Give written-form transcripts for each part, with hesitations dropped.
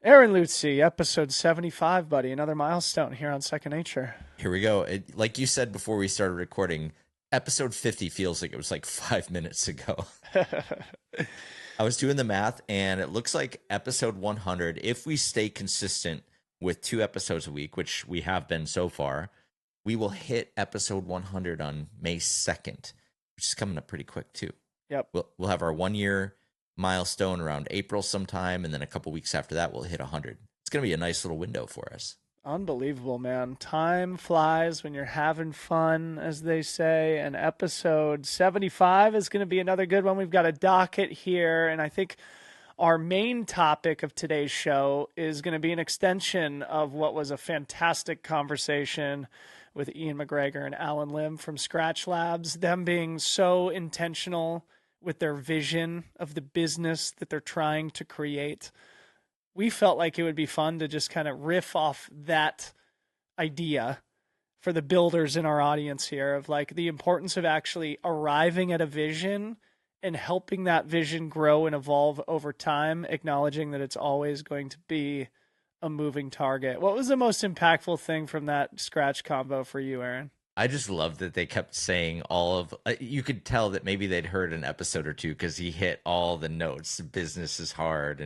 Aaron Lutzi, episode 75, buddy. Another milestone here on Second Nature. Here we go. Like you said before we started recording, episode 50 feels like it was like 5 minutes ago. I was doing the math and it looks like episode 100, if we stay consistent with 2 episodes a week, which we have been so far, we will hit episode 100 on May 2nd, which is coming up pretty quick too. Yep. We'll have our 1 year milestone around April sometime, and then a couple weeks after that, we'll hit 100. It's going to be a nice little window for us. Unbelievable, man. Time flies when you're having fun, as they say. And episode 75 is going to be another good one. We've got a docket here, and I think our main topic of today's show is going to be an extension of what was a fantastic conversation with Ian McGregor and Alan Lim from Skratch Labs, them being so intentional with their vision of the business that they're trying to create. We felt like it would be fun to just kind of riff off that idea for the builders in our audience here of like the importance of actually arriving at a vision and helping that vision grow and evolve over time, acknowledging that it's always going to be a moving target. What was the most impactful thing from that Skratch combo for you, Aaron? I just love that they kept saying all of. You could tell that maybe they'd heard an episode or two because he hit all the notes. Business is hard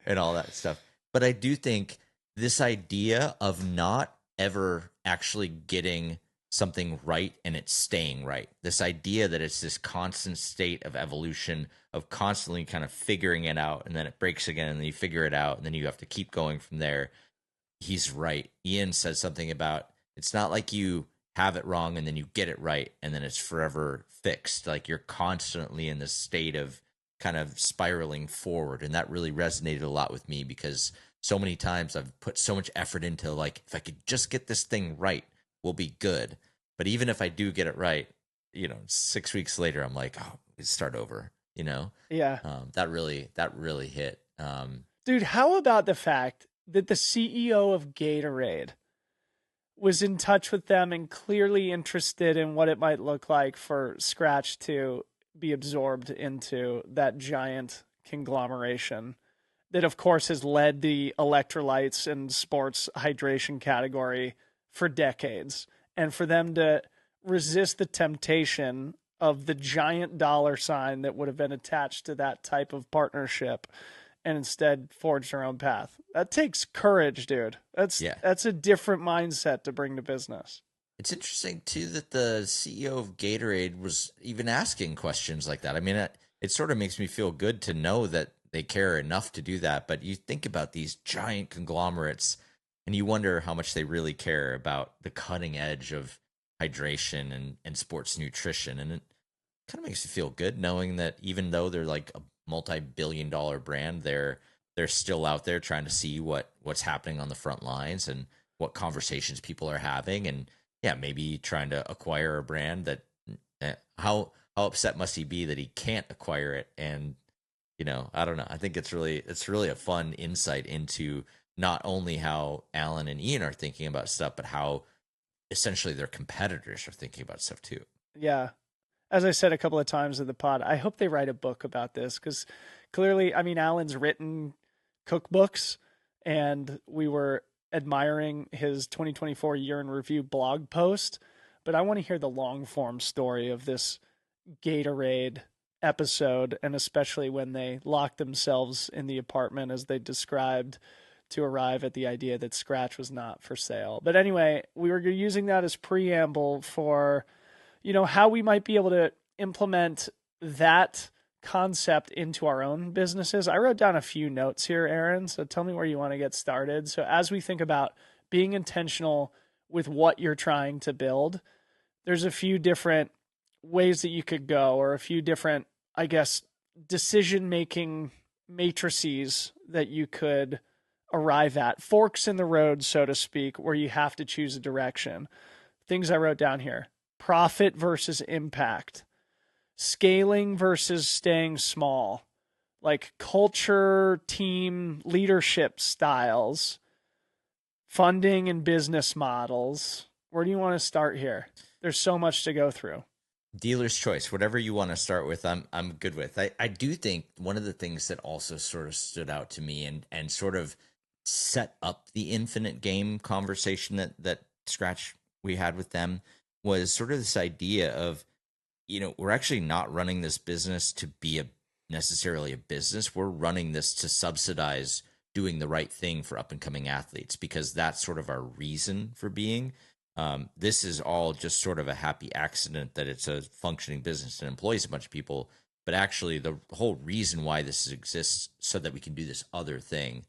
and all that stuff. But I do think this idea of not ever actually getting something right and it's staying right. This idea that it's this constant state of evolution of constantly kind of figuring it out, and then it breaks again, and then you figure it out, and then you have to keep going from there. He's right. Ian says something about it's not like you have it wrong and then you get it right and then it's forever fixed. Like you're constantly in this state of kind of spiraling forward. And that really resonated a lot with me because so many times I've put so much effort into like, if I could just get this thing right, we'll be good. But even if I do get it right, 6 weeks later, I'm like, oh, let's start over, Yeah. that really hit. Dude, how about the fact that the CEO of Gatorade was in touch with them and clearly interested in what it might look like for Skratch to be absorbed into that giant conglomeration that, of course, has led the electrolytes and sports hydration category for decades. And for them to resist the temptation of the giant dollar sign that would have been attached to that type of partnership and instead forge their own path. That takes courage, dude. That's Yeah. that's a different mindset to bring to business. It's interesting too that the CEO of Gatorade was even asking questions like that. I mean, it sort of makes me feel good to know that they care enough to do that. But you think about these giant conglomerates, and you wonder how much they really care about the cutting edge of hydration and sports nutrition. And it kind of makes you feel good knowing that even though they're like a multi-billion-dollar brand, they're still out there trying to see what's happening on the front lines and what conversations people are having, and yeah, maybe trying to acquire a brand that how upset must he be that he can't acquire it? And I don't know. I think it's really a fun insight into not only how Alan and Ian are thinking about stuff, but how essentially their competitors are thinking about stuff too. Yeah. As I said a couple of times in the pod, I hope they write a book about this because clearly, I mean, Alan's written cookbooks and we were admiring his 2024 year in review blog post. But I want to hear the long form story of this Gatorade episode, and especially when they locked themselves in the apartment as they described to arrive at the idea that Skratch was not for sale. But anyway, we were using that as preamble for, how we might be able to implement that concept into our own businesses. I wrote down a few notes here, Aaron, so tell me where you want to get started. So as we think about being intentional with what you're trying to build, there's a few different ways that you could go, or a few different, I guess, decision making matrices that you could arrive at, forks in the road, so to speak, where you have to choose a direction. Things I wrote down here: profit versus impact, scaling versus staying small, like culture, team, leadership styles, funding and business models. Where do you want to start here? There's so much to go through. Dealer's choice, whatever you want to start with, I'm good with. I do think one of the things that also sort of stood out to me and sort of set up the infinite game conversation that Scratch we had with them was sort of this idea of, we're actually not running this business to be a necessarily a business. We're running this to subsidize doing the right thing for up and coming athletes, because that's sort of our reason for being. This is all just sort of a happy accident that it's a functioning business and employs a bunch of people. But actually, the whole reason why this exists so that we can do this other thing.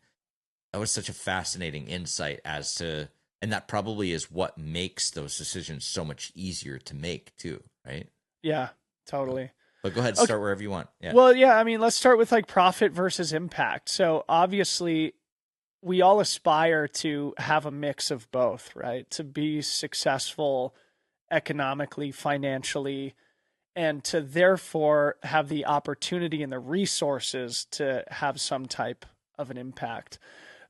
That was such a fascinating insight as to, and that probably is what makes those decisions so much easier to make too, right? Yeah, totally. But go ahead, Okay. start wherever you want. Yeah. Well, yeah, I mean, let's start with like profit versus impact. So obviously, we all aspire to have a mix of both, right? To be successful economically, financially, and to therefore have the opportunity and the resources to have some type of an impact.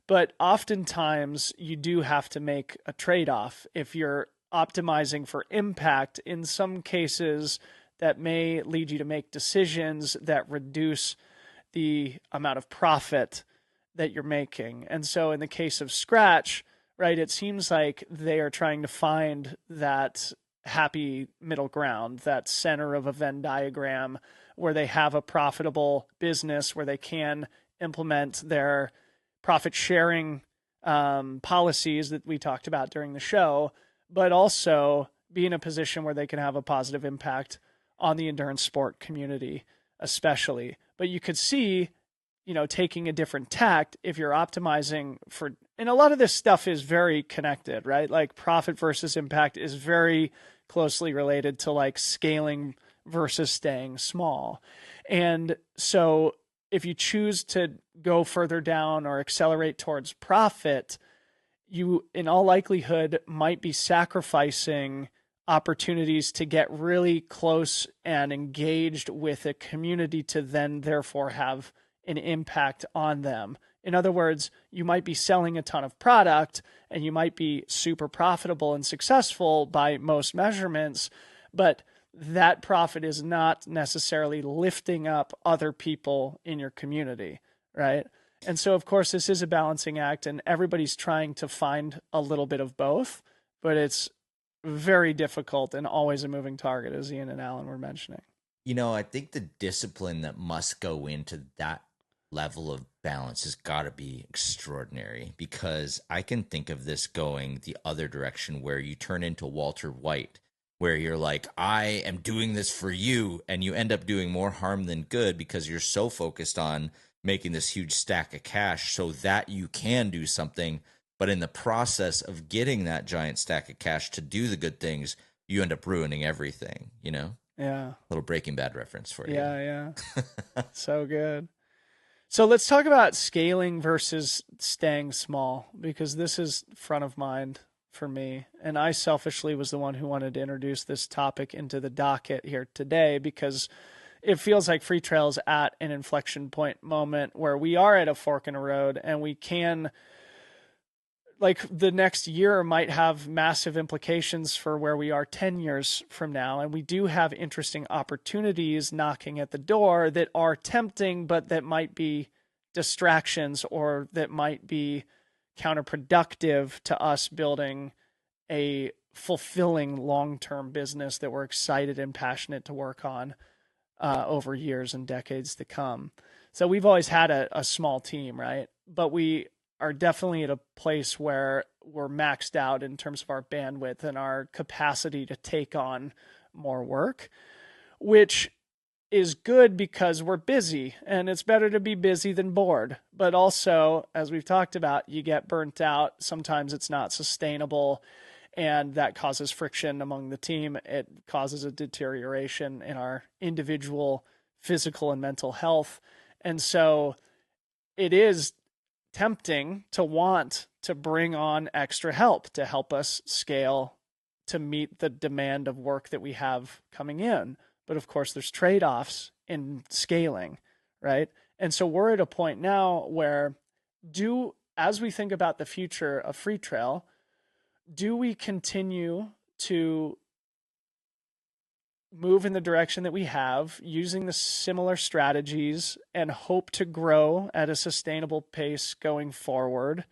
But oftentimes, you do have to make a trade off. If you're optimizing for impact, in some cases, that may lead you to make decisions that reduce the amount of profit that you're making. And so, in the case of Skratch, right, it seems like they are trying to find that happy middle ground, that center of a Venn diagram where they have a profitable business, where they can implement their profit sharing policies that we talked about during the show, but also be in a position where they can have a positive impact on the endurance sport community, especially. But you could see, taking a different tact if you're optimizing for, and a lot of this stuff is very connected, right? Like profit versus impact is very closely related to like scaling versus staying small. And so if you choose to go further down or accelerate towards profit, you in all likelihood might be sacrificing opportunities to get really close and engaged with a community to then therefore have an impact on them. In other words, you might be selling a ton of product and you might be super profitable and successful by most measurements, but that profit is not necessarily lifting up other people in your community, right? And so, of course, this is a balancing act, and everybody's trying to find a little bit of both, but it's very difficult and always a moving target, as Ian and Alan were mentioning. I think the discipline that must go into that level of balance has got to be extraordinary, because I can think of this going the other direction where you turn into Walter White, where you're like, I am doing this for you. And you end up doing more harm than good because you're so focused on making this huge stack of cash so that you can do something. But in the process of getting that giant stack of cash to do the good things, you end up ruining everything, Yeah. Little Breaking Bad reference for you. Yeah. So good. So let's talk about scaling versus staying small, because this is front of mind for me. And I selfishly was the one who wanted to introduce this topic into the docket here today, because it feels like Free Trail's at an inflection point moment where we are at a fork in a road, and we can, like, the next year might have massive implications for where we are 10 years from now. And we do have interesting opportunities knocking at the door that are tempting, but that might be distractions or that might be counterproductive to us building a fulfilling long-term business that we're excited and passionate to work on over years and decades to come. So we've always had a small team, right? But we are definitely at a place where we're maxed out in terms of our bandwidth and our capacity to take on more work, which is good because we're busy, and it's better to be busy than bored. But also, as we've talked about, you get burnt out. Sometimes it's not sustainable, and that causes friction among the team. It causes a deterioration in our individual physical and mental health. And so it is tempting to want to bring on extra help to help us scale to meet the demand of work that we have coming in. But of course, there's trade-offs in scaling, right? And so we're at a point now where as we think about the future of Free Trail, do we continue to move in the direction that we have using the similar strategies and hope to grow at a sustainable pace going forward?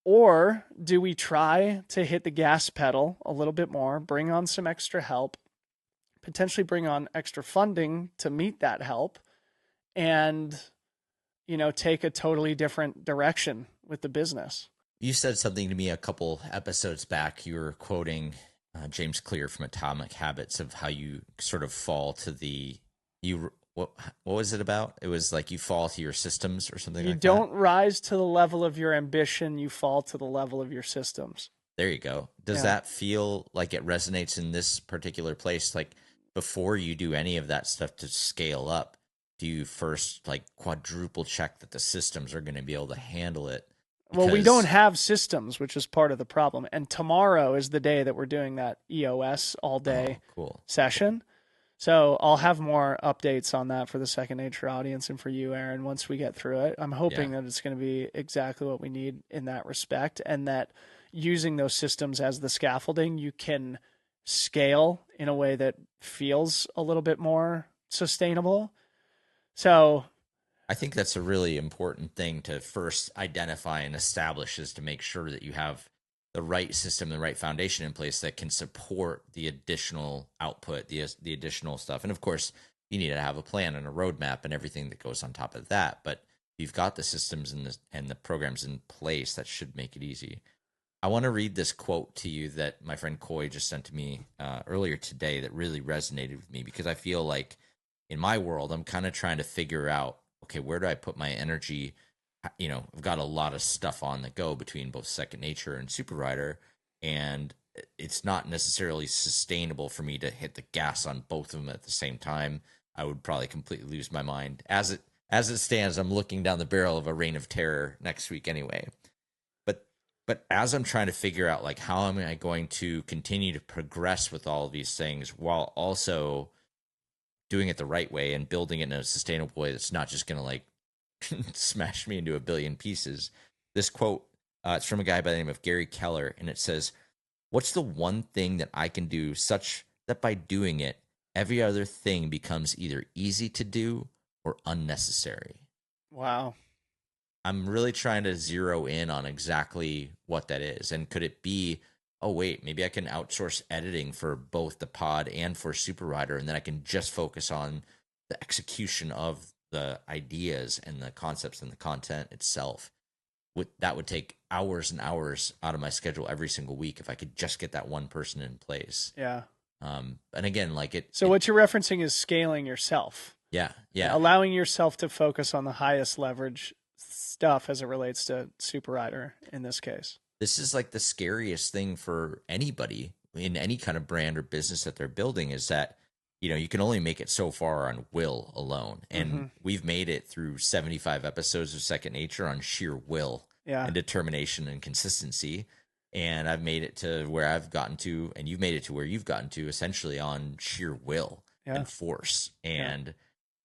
Or do we try to hit the gas pedal a little bit more, bring on some extra help, potentially bring on extra funding to meet that help, and, take a totally different direction with the business? You said something to me a couple episodes back. You were quoting James Clear from Atomic Habits of how you sort of fall to the you. What was it about? It was like you fall to your systems or something You like that. don't rise to the level of your ambition, you fall to the level of your systems. There you go. Does Yeah. that feel like it resonates in this particular place? Like before you do any of that stuff to scale up, do you first like quadruple check that the systems are going to be able to handle it? Well, we don't Because have systems, which is part of the problem. And tomorrow is the day that we're doing that EOS all day oh, cool. session. So I'll have more updates on that for the Second Nature audience and for you, Aaron, once we get through it. I'm Yeah. hoping that it's going to be exactly what we need in that respect, and that using those systems as the scaffolding, you can scale in a way that feels a little bit more sustainable. So, I think that's a really important thing to first identify and establish is to make sure that you have the right system, the right foundation in place that can support the additional output, the additional stuff. And of course, you need to have a plan and a roadmap and everything that goes on top of that. But you've got the systems and the programs in place that should make it easy. I want to read this quote to you that my friend Coy just sent to me earlier today that really resonated with me because I feel like in my world, I'm kind of trying to figure out, okay, where do I put my energy? I've got a lot of stuff on the go between both Second Nature and Super Rider, and it's not necessarily sustainable for me to hit the gas on both of them at the same time. I would probably completely lose my mind. As it stands, I'm looking down the barrel of a reign of terror next week anyway. But as I'm trying to figure out like how am I going to continue to progress with all of these things while also doing it the right way and building it in a sustainable way that's not just going to like smash me into a billion pieces. This quote, it's from a guy by the name of Gary Keller, and it says, "What's the one thing that I can do such that by doing it, every other thing becomes either easy to do or unnecessary?" wow. I'm really trying to zero in on exactly what that is. And could it be, oh, wait, maybe I can outsource editing for both the pod and for Super Rider, and then I can just focus on the execution of the ideas and the concepts and the content itself. That would take hours and hours out of my schedule every single week if I could just get that one person in place. Yeah. And again, like So what you're referencing is scaling yourself, yeah, allowing yourself to focus on the highest leverage stuff as it relates to Super Rider in this case. this is like the scariest thing for anybody in any kind of brand or business that they're building is that you can only make it so far on will alone, and we've made it through 75 episodes of Second Nature on sheer will Yeah. and determination and consistency. And I've made it to where I've gotten to, and you've made it to where you've gotten to, essentially on sheer will Yeah. and force. And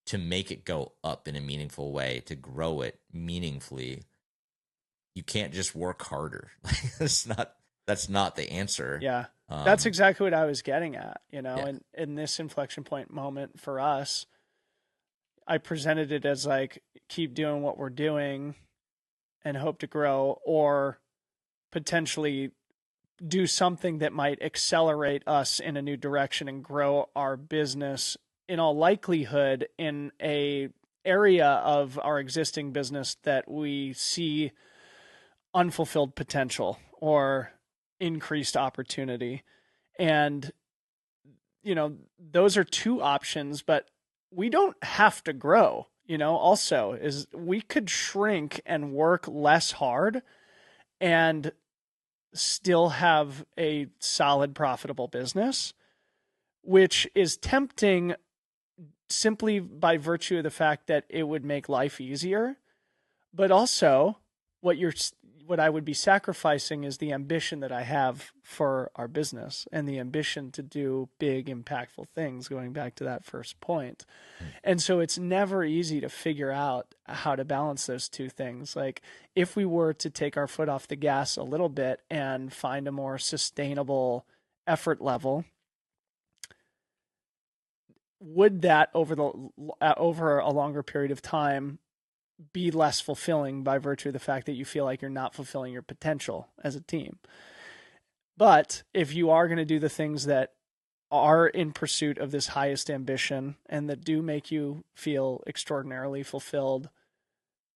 to make it go up in a meaningful way, to grow it meaningfully, you can't just work harder. That's not the answer. Yeah. That's Um, exactly what I was getting at, yeah, and in this inflection point moment for us, I presented it as like keep doing what we're doing and hope to grow, or potentially do something that might accelerate us in a new direction and grow our business, in all likelihood in a area of our existing business that we see unfulfilled potential or increased opportunity. And, those are two options, but we don't have to grow. Also, is we could shrink and work less hard and still have a solid, profitable business, which is tempting simply by virtue of the fact that it would make life easier. But also, what I would be sacrificing is the ambition that I have for our business and the ambition to do big, impactful things, going back to that first point. And so it's never easy to figure out how to balance those two things. Like, if we were to take our foot off the gas a little bit and find a more sustainable effort level, would that over a longer period of time be less fulfilling by virtue of the fact that you feel like you're not fulfilling your potential as a team? But if you are going to do the things that are in pursuit of this highest ambition and that do make you feel extraordinarily fulfilled,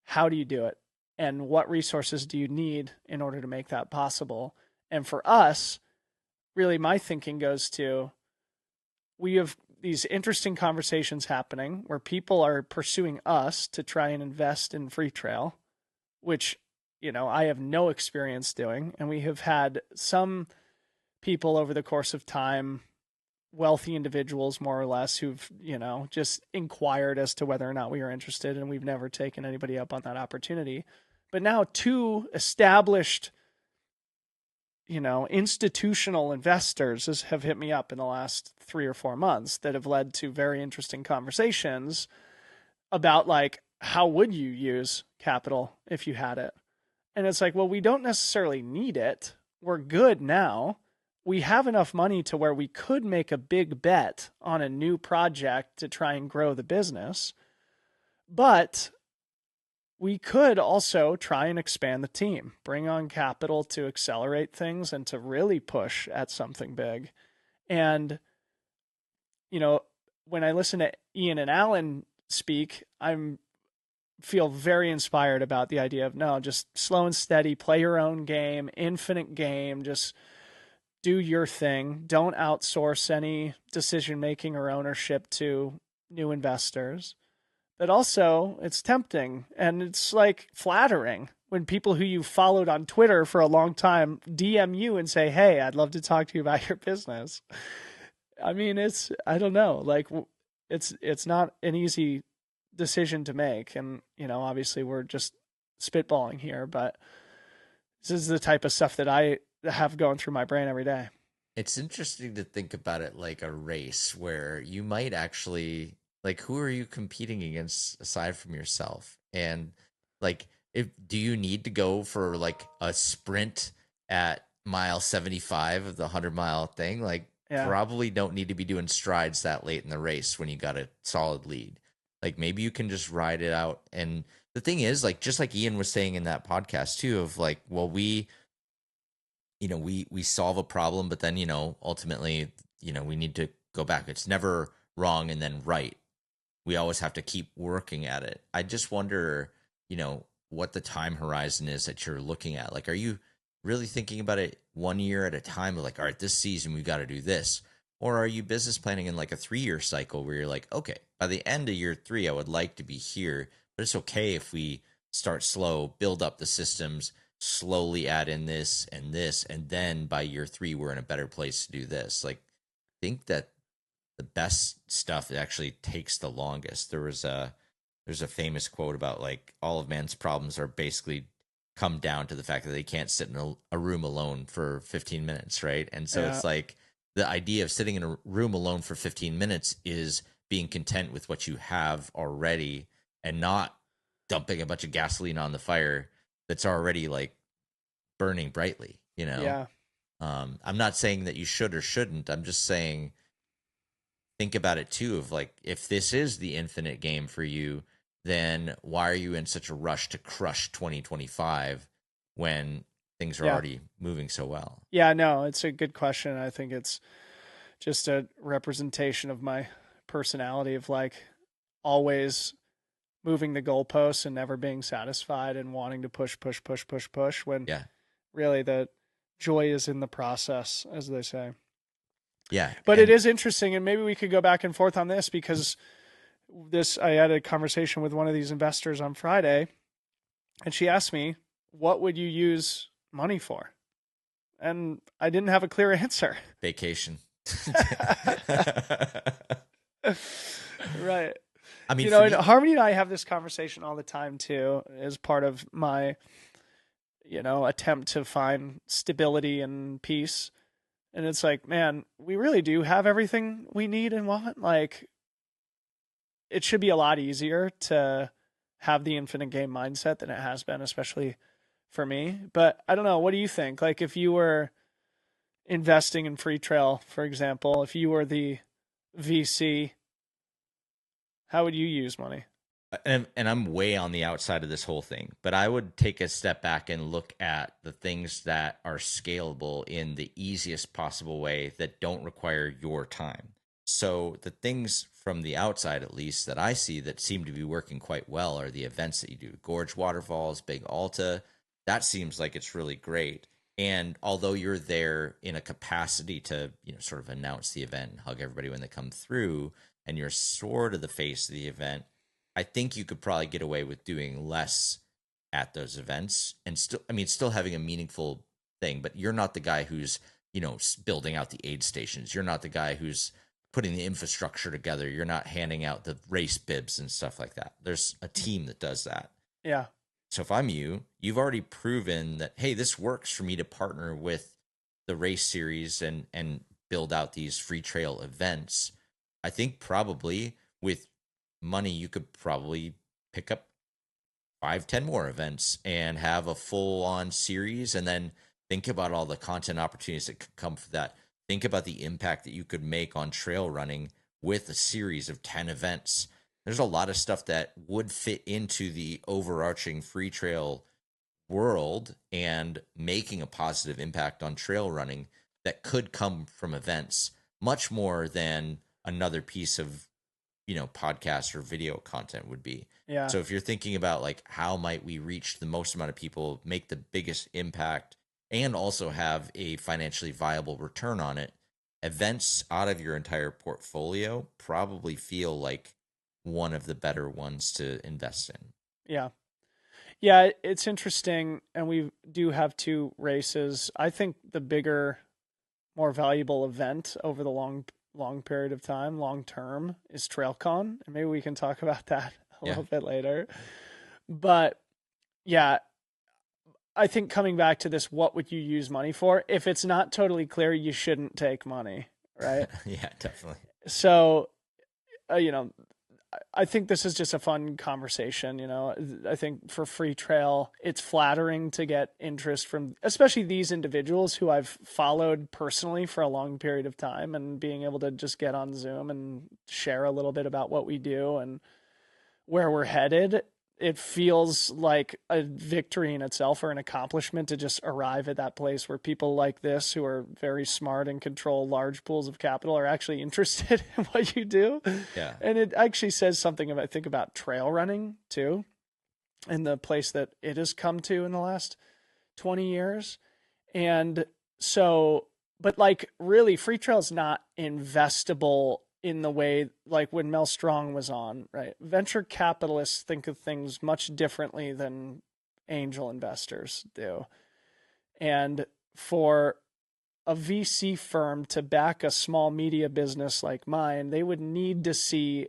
how do you do it? And what resources do you need in order to make that possible? And for us, really, my thinking goes to, we have these interesting conversations happening where people are pursuing us to try and invest in free trail, which, I have no experience doing. And we have had some people over the course of time, wealthy individuals more or less, who've, just inquired as to whether or not we are interested. And we've never taken anybody up on that opportunity. But now two established, institutional investors have hit me up in the last 3 or 4 months that have led to very interesting conversations about, like, how would you use capital if you had it? And it's like, well, we don't necessarily need it. We're good now. We have enough money to where we could make a big bet on a new project to try and grow the business. But we could also try and expand the team, bring on capital to accelerate things and to really push at something big. And, when I listen to Ian and Alan speak, I'm feel very inspired about the idea of, no, just slow and steady, play your own game, infinite game, just do your thing. Don't outsource any decision making or ownership to new investors. But also, it's tempting and it's like flattering when people who you followed on Twitter for a long time DM you and say, "Hey, I'd love to talk to you about your business." I mean, I don't know, like, it's not an easy decision to make. And, obviously we're just spitballing here, but this is the type of stuff that I have going through my brain every day. It's interesting to think about it like a race where you might actually, like, who are you competing against aside from yourself? And like, if do you need to go for like a sprint at mile 75 of the 100-mile thing? Like, Yeah. probably don't need to be doing strides that late in the race when you got a solid lead. Like, maybe you can just ride it out. And the thing is, like, just like Ian was saying in that podcast too, of like, well, we solve a problem, but then, ultimately, we need to go back. It's never wrong and then right. We always have to keep working at it. I just wonder, what the time horizon is that you're looking at. Like, are you really thinking about it 1 year at a time, like, all right, this season we've got to do this? Or are you business planning in like a 3-year cycle where you're like, okay, by the end of year 3 I would like to be here, but it's okay if we start slow, build up the systems, slowly add in this, and then by year 3 we're in a better place to do this. Like, think that the best stuff actually takes the longest. There's a famous quote about, like, all of man's problems are basically come down to the fact that they can't sit in a room alone for 15 minutes, right? And so Yeah. it's like the idea of sitting in a room alone for 15 minutes is being content with what you have already and not dumping a bunch of gasoline on the fire that's already like burning brightly. Yeah. I'm not saying that you should or shouldn't. I'm just saying, think about it too, of like, if this is the infinite game for you, then why are you in such a rush to crush 2025 when things are Yeah. already moving so well? Yeah. No, it's a good question. I think it's just a representation of my personality of, like, always moving the goalposts and never being satisfied and wanting to push, push, push, push, push when Yeah. really the joy is in the process, as they say. Yeah. But it And is interesting, and maybe we could go back and forth on this, because I had a conversation with one of these investors on Friday, and she asked me, "What would you use money for?" And I didn't have a clear answer. vacation. Right. I mean, for And me, Harmony and I have this conversation all the time too, as part of my, attempt to find stability and peace. And it's like, man, we really do have everything we need and want. Like, it should be a lot easier to have the infinite game mindset than it has been, especially for me. But I don't know. What do you think? Like, if you were investing in Free Trail, for example, if you were the VC, How would you use money? And I'm way on the outside of this whole thing, but I would take a step back and look at the things that are scalable in the easiest possible way that don't require your time. So the things from the outside, at least that I see that seem to be working quite well, are the events that you do. Gorge Waterfalls, Big Alta, that seems like it's really great. And although you're there in a capacity to, sort of announce the event and hug everybody when they come through, and you're sort of the face of the event, I think you could probably get away with doing less at those events and still, I mean, still having a meaningful thing, but you're not the guy who's, building out the aid stations. You're not the guy who's putting the infrastructure together. You're not handing out the race bibs and stuff like that. There's a team that does that. Yeah. So if I'm you, you've already proven that, hey, this works for me to partner with the race series and build out these free trail events. I think probably with money, you could probably pick up 5, 10 more events and have a full on series. And then think about all the content opportunities that could come for that. Think about the impact that you could make on trail running with a series of 10 events. There's a lot of stuff that would fit into the overarching free trail world and making a positive impact on trail running that could come from events much more than another piece of podcast or video content would be. Yeah. So if you're thinking about like how might we reach the most amount of people, make the biggest impact, and also have a financially viable return on it, events out of your entire portfolio probably feel like one of the better ones to invest in. Yeah. Yeah, it's interesting, and we do have two races. I think the bigger, more valuable event over the long period of time, long term, is TrailCon, and maybe we can talk about that a Yeah. little bit later. But yeah, I think coming back to this, what would you use money for? If it's not totally clear, you shouldn't take money, right? Yeah, definitely. So, you know, I think this is just a fun conversation. I think for Free Trail, it's flattering to get interest from, especially these individuals who I've followed personally for a long period of time, and being able to just get on Zoom and share a little bit about what we do and where we're headed. It feels like a victory in itself, or an accomplishment, to just arrive at that place where people like this, who are very smart and control large pools of capital, are actually interested in what you do. Yeah. And it actually says something about, I think, about trail running too, and the place that it has come to in the last 20 years. And so, but like really, free trail is not investable in the way like when Mel Strong was on, right? Venture capitalists think of things much differently than angel investors do. And for a VC firm to back a small media business like mine, they would need to see,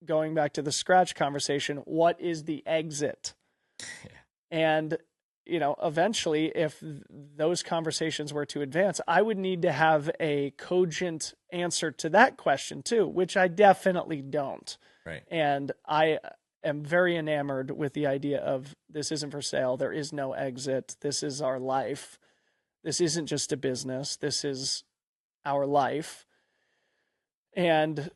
going back to the Skratch conversation, what is the exit? Yeah. And eventually, if those conversations were to advance, I would need to have a cogent answer to that question too, which I definitely don't. Right. And I am very enamored with the idea of, this isn't for sale. There is no exit. This is our life. This isn't just a business. This is our life. And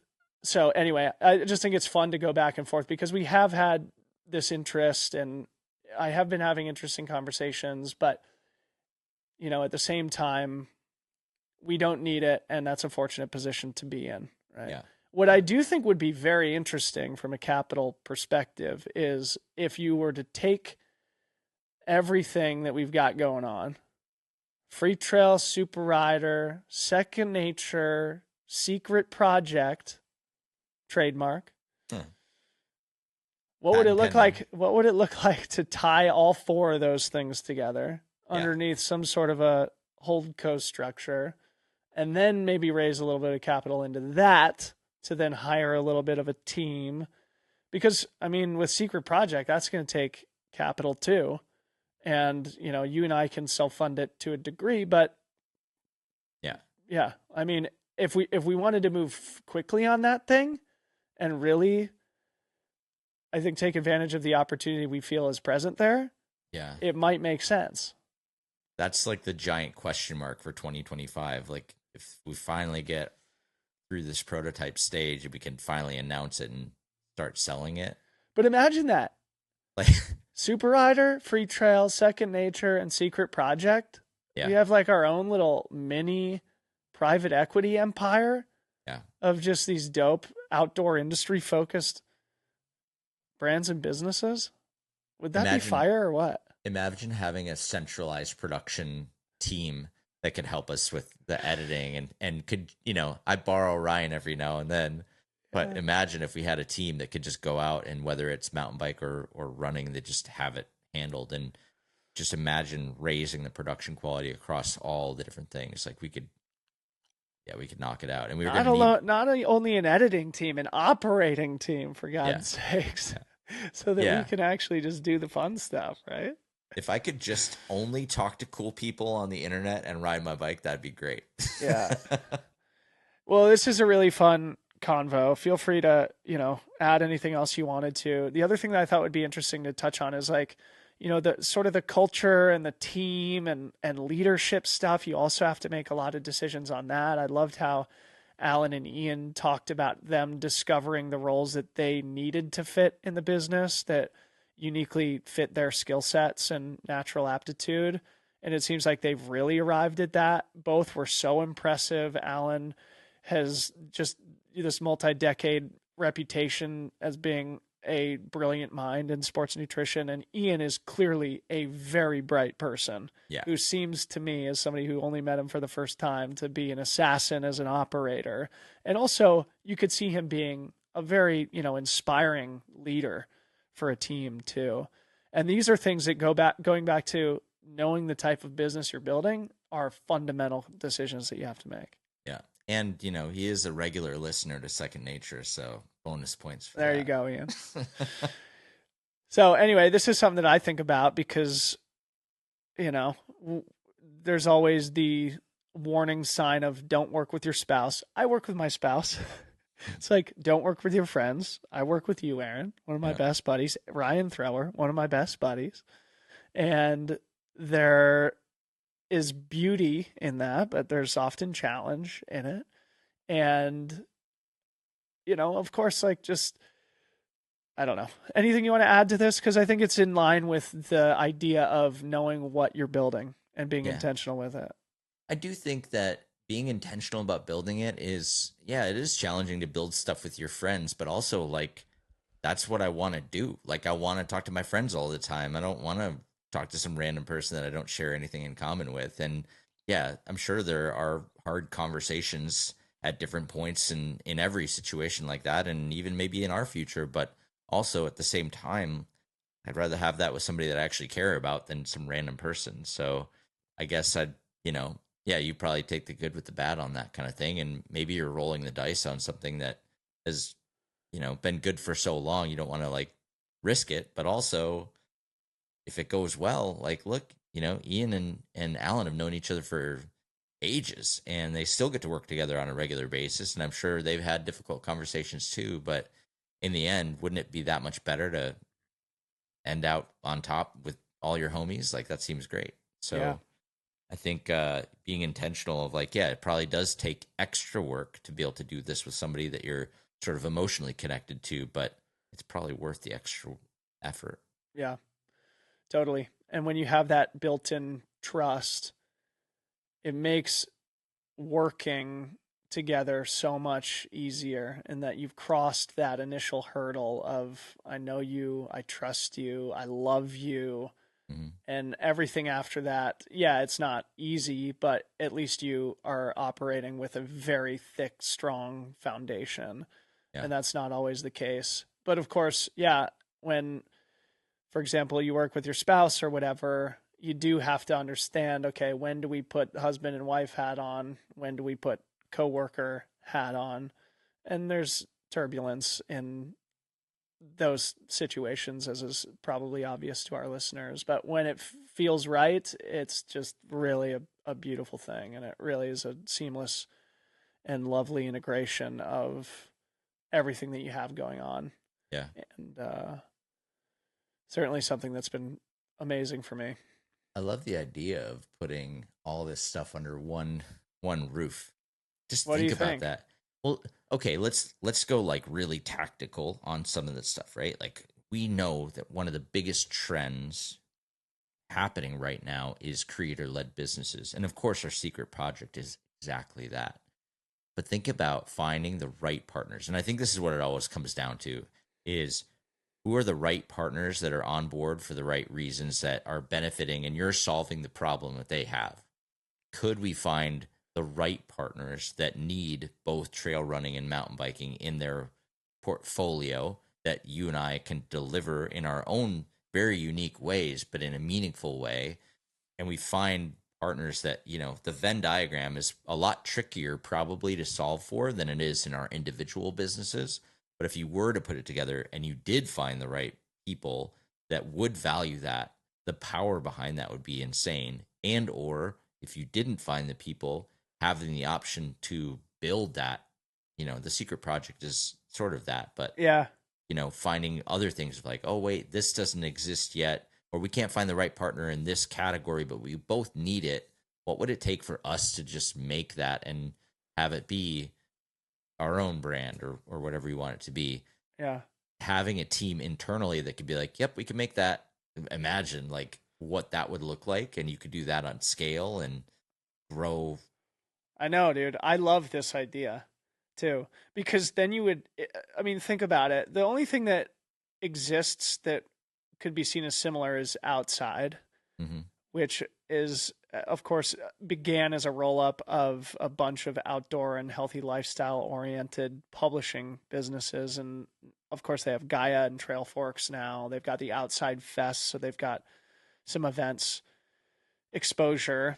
so anyway, I just think it's fun to go back and forth, because we have had this interest, and I have been having interesting conversations, but at the same time, we don't need it, and that's a fortunate position to be in, right? Yeah. What I do think would be very interesting from a capital perspective is if you were to take everything that we've got going on, Free Trail, Super Rider, Second Nature, Secret Project, trademark. What would it look like? What would it look like to tie all four of those things together underneath some sort of a holdco structure, and then maybe raise a little bit of capital into that to then hire a little bit of a team? Because I mean, with Secret Project, that's going to take capital too, and you and I can self-fund it to a degree, but yeah. I mean, if we wanted to move quickly on that thing, and really, I think, take advantage of the opportunity we feel is present there, Yeah. it might make sense. That's like the giant question mark for 2025. Like, if we finally get through this prototype stage and we can finally announce it and start selling it. But imagine that. Like, Super Rider, Free Trail, Second Nature, and Secret Project. We yeah, have like our own little mini private equity empire yeah. of just these dope outdoor industry focused brands and businesses. Would that be Imagine fire or what? imagine having a centralized production team that could help us with the editing and could, I borrow Ryan every now and then, but Yeah. imagine if we had a team that could just go out and whether it's mountain bike or running, they just have it handled. And just imagine raising the production quality across all the different things. Like we could, yeah, we could knock it out. And we were going Not to need, alone, not only an editing team, an operating team, for yeah, God's sakes, yeah, so that we yeah. can actually just do the fun stuff, right? If I could just only talk to cool people on the internet and ride my bike, that'd be great. Yeah. Well, this is a really fun convo. Feel free to, add anything else you wanted to. The other thing that I thought would be interesting to touch on is like, the sort of the culture and the team and leadership stuff. You also have to make a lot of decisions on that. I loved how Alan and Ian talked about them discovering the roles that they needed to fit in the business that uniquely fit their skill sets and natural aptitude. And it seems like they've really arrived at that. Both were so impressive. Alan has just this multi-decade reputation as being a brilliant mind in sports nutrition, and Ian is clearly a very bright person Yeah. who seems to me, as somebody who only met him for the first time, to be an assassin as an operator. And also you could see him being a very, inspiring leader for a team too. And these are things that going back to knowing the type of business you're building are fundamental decisions that you have to make. Yeah. And, he is a regular listener to Second Nature, so bonus points for There you that. go, Ian. So anyway, this is something that I think about because, you know, there's always the warning sign of don't work with your spouse. I work with my spouse. It's like, don't work with your friends. I work with you, Aaron, one of my Yeah. best buddies. Ryan Thrower, one of my best buddies. And there is beauty in that, but there's often challenge in it. And, of course, like just, I don't know. Anything you want to add to this? Because I think it's in line with the idea of knowing what you're building and being Yeah. intentional with it. I do think that being intentional about building it is, yeah, it is challenging to build stuff with your friends, but also like that's what I want to do. Like I want to talk to my friends all the time. I don't want to talk to some random person that I don't share anything in common with. And yeah, I'm sure there are hard conversations at different points in every situation like that, and even maybe in our future. But also at the same time, I'd rather have that with somebody that I actually care about than some random person. So I guess yeah, you probably take the good with the bad on that kind of thing. And maybe you're rolling the dice on something that has, been good for so long. You don't want to like risk it. But also, if it goes well, like, look, Ian and Alan have known each other for ages and they still get to work together on a regular basis. And I'm sure they've had difficult conversations too. But in the end, wouldn't it be that much better to end out on top with all your homies? Like, that seems great. Yeah. So I think being intentional of like, yeah, it probably does take extra work to be able to do this with somebody that you're sort of emotionally connected to, but it's probably worth the extra effort. Yeah, totally. And when you have that built in trust, it makes working together so much easier and that you've crossed that initial hurdle of I know you, I trust you, I love you, Hmm. and everything after that. Yeah, it's not easy, but at least you are operating with a very thick, strong foundation. Yeah. And that's not always the case. But of course, yeah, when, for example, you work with your spouse or whatever, you do have to understand, okay, when do we put husband and wife hat on? When do we put coworker hat on? And there's turbulence in those situations, as is probably obvious to our listeners. But when it feels right, it's just really a beautiful thing. And it really is a seamless and lovely integration of everything that you have going on. Yeah. And certainly something that's been amazing for me. I love the idea of putting all this stuff under one roof. Just What do think you about think? that. Well, okay, let's go like really tactical on some of this stuff, right? Like we know that one of the biggest trends happening right now is creator-led businesses. And of course our secret project is exactly that. But think about finding the right partners. And I think this is what it always comes down to is who are the right partners that are on board for the right reasons that are benefiting and you're solving the problem that they have. Could we find the right partners that need both trail running and mountain biking in their portfolio that you and I can deliver in our own very unique ways, but in a meaningful way? And we find partners that, the Venn diagram is a lot trickier probably to solve for than it is in our individual businesses. But if you were to put it together and you did find the right people that would value that, the power behind that would be insane. And or if you didn't find the people, having the option to build that, the secret project is sort of that, but Yeah. finding other things like, oh wait, this doesn't exist yet, or we can't find the right partner in this category, but we both need it. What would it take for us to just make that and have it be our own brand or whatever you want it to be? Yeah. Having a team internally that could be like, yep, we can make that. Imagine like what that would look like, and you could do that on scale and grow. I know, dude. I love this idea too because then you would I mean, think about it. The only thing that exists that could be seen as similar is outside, Mm-hmm. which is of course began as a roll up of a bunch of outdoor and healthy lifestyle oriented publishing businesses, and of course they have Gaia and Trail Forks now. They've got the Outside Fest, so they've got some events exposure.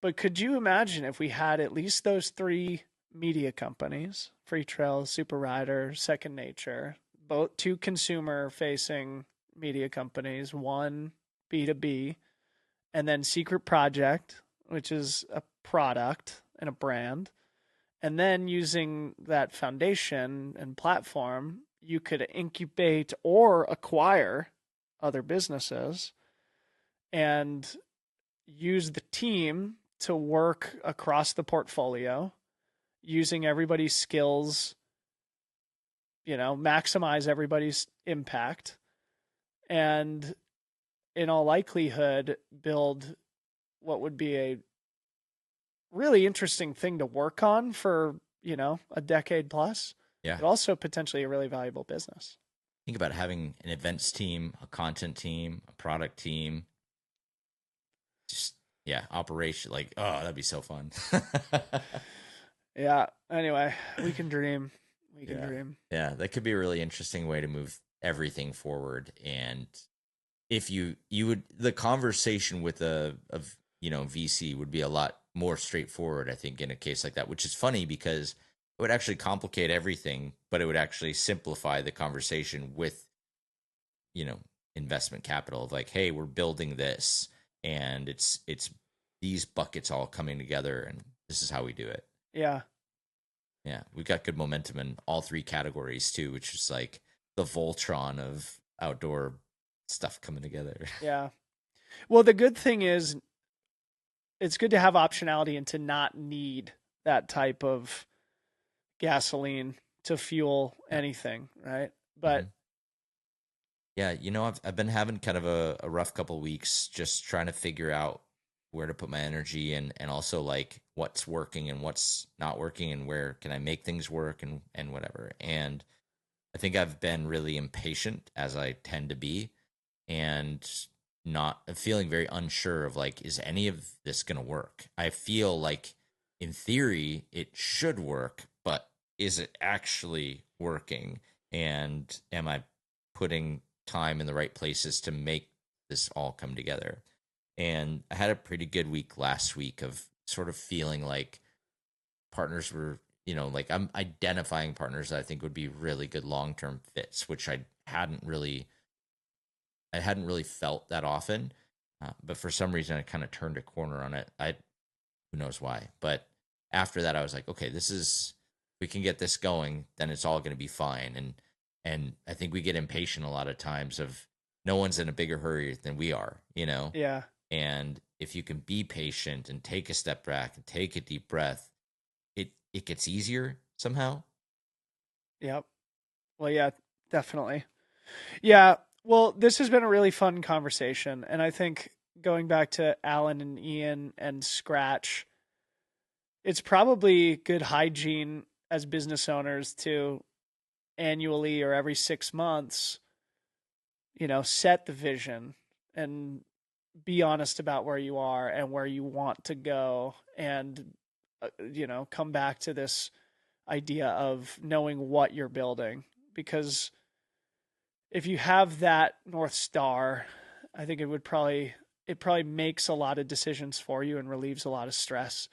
But could you imagine if we had at least those three media companies, Free Trail, Super Rider, Second Nature, both two consumer facing media companies, one B2B, and then Secret Project, which is a product and a brand. And then using that foundation and platform, you could incubate or acquire other businesses and use the team to work across the portfolio, using everybody's skills, maximize everybody's impact, and in all likelihood, build what would be a really interesting thing to work on for, a decade plus, Yeah. but also potentially a really valuable business. Think about having an events team, a content team, a product team, just yeah, operation like, oh, that'd be so fun. Yeah. Anyway, we can dream. We can Yeah. dream. Yeah, that could be a really interesting way to move everything forward. And if you would, the conversation with a of VC would be a lot more straightforward, I think, in a case like that, which is funny because it would actually complicate everything, but it would actually simplify the conversation with, you know, investment capital of like, hey, we're building this and it's these buckets all coming together and this is how we do it. Yeah. Yeah, we've got good momentum in all three categories too, which is like the Voltron of outdoor stuff coming together. Yeah. Well, the good thing is it's good to have optionality and to not need that type of gasoline to fuel Yeah. anything, right? Hmm. But Yeah, I've been having kind of a rough couple weeks just trying to figure out where to put my energy and also like what's working and what's not working and where can I make things work and whatever. And I think I've been really impatient as I tend to be and not feeling very unsure of like, is any of this going to work? I feel like in theory it should work, but is it actually working? And am I putting time in the right places to make this all come together? And I had a pretty good week last week of sort of feeling like partners were, like I'm identifying partners that I think would be really good long-term fits, which I hadn't really felt that often, but for some reason I kind of turned a corner on it. Who knows why, but after that I was like, okay, this is we can get this going, then it's all going to be fine. And I think we get impatient a lot of times of no one's in a bigger hurry than we are, yeah, and if you can be patient and take a step back and take a deep breath, it gets easier somehow. Yep. Well, yeah, definitely. Yeah. Well, this has been a really fun conversation. And I think going back to Alan and Ian and Skratch, it's probably good hygiene as business owners to annually or every 6 months, set the vision and be honest about where you are and where you want to go. And, come back to this idea of knowing what you're building. Because if you have that North Star, I think it probably makes a lot of decisions for you and relieves a lot of stress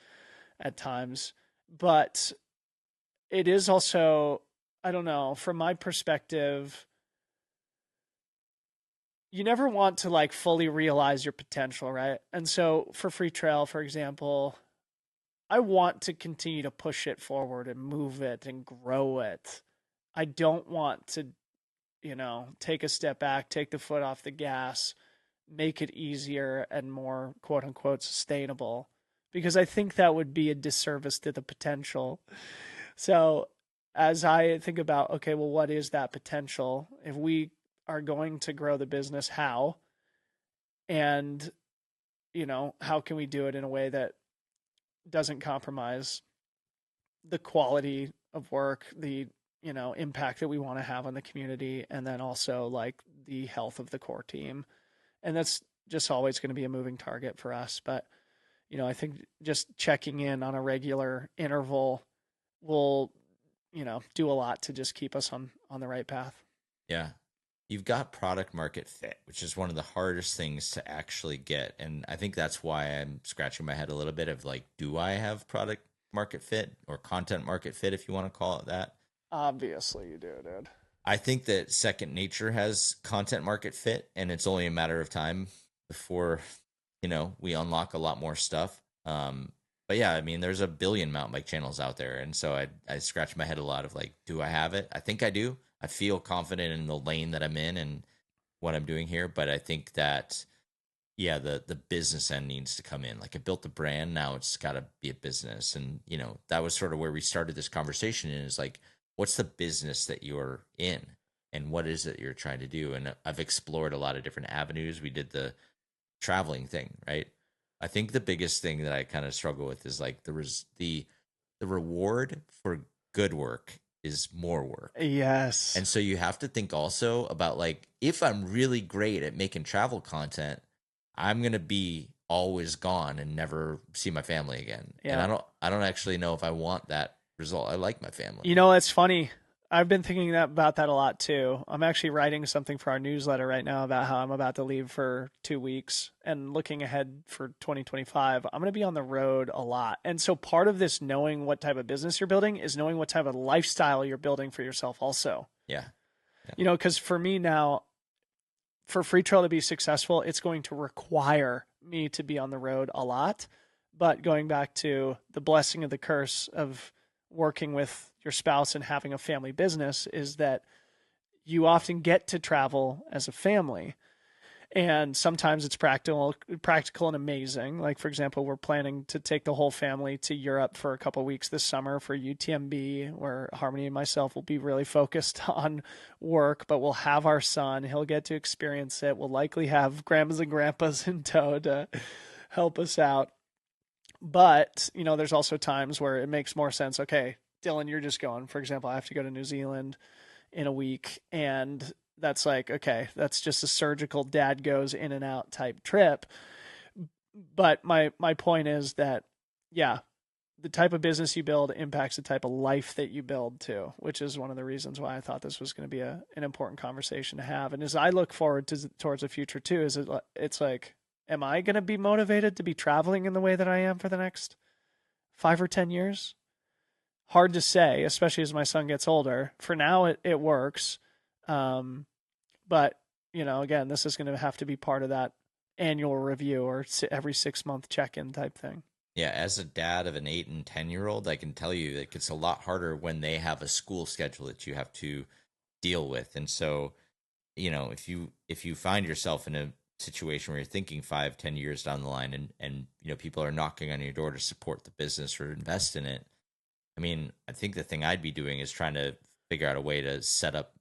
at times. But it is also, I don't know, from my perspective, you never want to like fully realize your potential, right? And so for Free Trail, for example, I want to continue to push it forward and move it and grow it. I don't want to, take a step back, take the foot off the gas, make it easier and more quote unquote sustainable, because I think that would be a disservice to the potential. So, as I think about, okay, well, what is that potential? If we are going to grow the business, how? And, how can we do it in a way that doesn't compromise the quality of work, the, impact that we want to have on the community, and then also like the health of the core team. And that's just always going to be a moving target for us. But, I think just checking in on a regular interval will, do a lot to just keep us on the right path. Yeah. You've got product market fit, which is one of the hardest things to actually get. And I think that's why I'm scratching my head a little bit of like, do I have product market fit or content market fit, if you want to call it that? Obviously, you do, dude. I think that Second Nature has content market fit, and it's only a matter of time before, we unlock a lot more stuff. But yeah, I mean, there's a billion mountain bike channels out there, and so I scratch my head a lot of like, do I have it? I think I do. I feel confident in the lane that I'm in and what I'm doing here, but I think that yeah, the business end needs to come in. Like I built the brand, now it's got to be a business, and that was sort of where we started this conversation. And is like, what's the business that you're in, and what is it you're trying to do? And I've explored a lot of different avenues. We did the traveling thing, right? I think the biggest thing that I kind of struggle with is like the reward for good work is more work. Yes. And so you have to think also about like if I'm really great at making travel content, I'm going to be always gone and never see my family again. And Yeah. I don't actually know if I want that result. I like my family. It's funny. I've been thinking about that a lot too. I'm actually writing something for our newsletter right now about how I'm about to leave for 2 weeks and looking ahead for 2025. I'm going to be on the road a lot. And so part of this knowing what type of business you're building is knowing what type of lifestyle you're building for yourself also. Yeah. Yeah. Because for me now, for Free Trail to be successful, it's going to require me to be on the road a lot. But going back to the blessing of the curse of working with your spouse and having a family business is that you often get to travel as a family. And sometimes it's practical and amazing. Like for example, we're planning to take the whole family to Europe for a couple of weeks this summer for UTMB, where Harmony and myself will be really focused on work, but we'll have our son. He'll get to experience it. We'll likely have grandmas and grandpas in tow to help us out. But, there's also times where it makes more sense. Okay, Dylan, you're just going. For example, I have to go to New Zealand in a week, and that's like, okay, that's just a surgical dad goes in and out type trip. But my point is that, yeah, the type of business you build impacts the type of life that you build too, which is one of the reasons why I thought this was going to be an important conversation to have. And as I look forward towards the future too, it's like, am I going to be motivated to be traveling in the way that I am for the next 5 or 10 years? Hard to say, especially as my son gets older. For now, it works. But, again, this is going to have to be part of that annual review or every 6 month check in type thing. Yeah, as a dad of an 8 and 10 year old, I can tell you that it's a lot harder when they have a school schedule that you have to deal with. And so, if you find yourself in a situation where you're thinking 5, 10 years down the line, and people are knocking on your door to support the business or invest in it, I mean, I think the thing I'd be doing is trying to figure out a way to set up,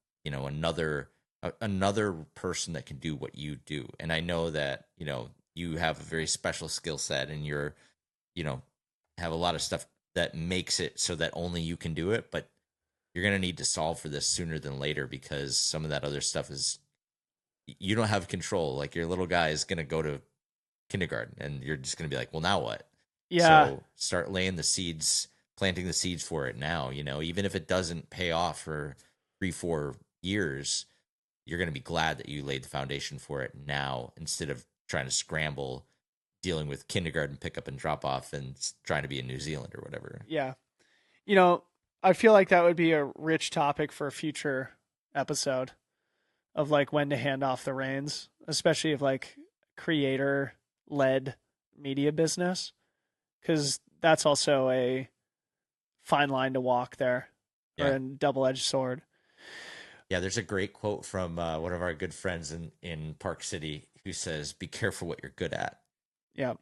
another person that can do what you do. And I know that, you have a very special skill set and you know, have a lot of stuff that makes it so that only you can do it, but you're going to need to solve for this sooner than later because some of that other stuff is you don't have control. Like your little guy is going to go to kindergarten and you're just going to be like, well, now what? Yeah. So start laying the seeds, planting the seeds for it now, even if it doesn't pay off for 3, 4 years, you're going to be glad that you laid the foundation for it now instead of trying to scramble dealing with kindergarten pickup and drop off and trying to be in New Zealand or whatever. Yeah. You know, I feel like that would be a rich topic for a future episode of like when to hand off the reins, especially of like creator led media business, because that's also a fine line to walk there, or Yeah. a double edged sword. Yeah, there's a great quote from one of our good friends in Park City who says, "Be careful what you're good at." Yeah.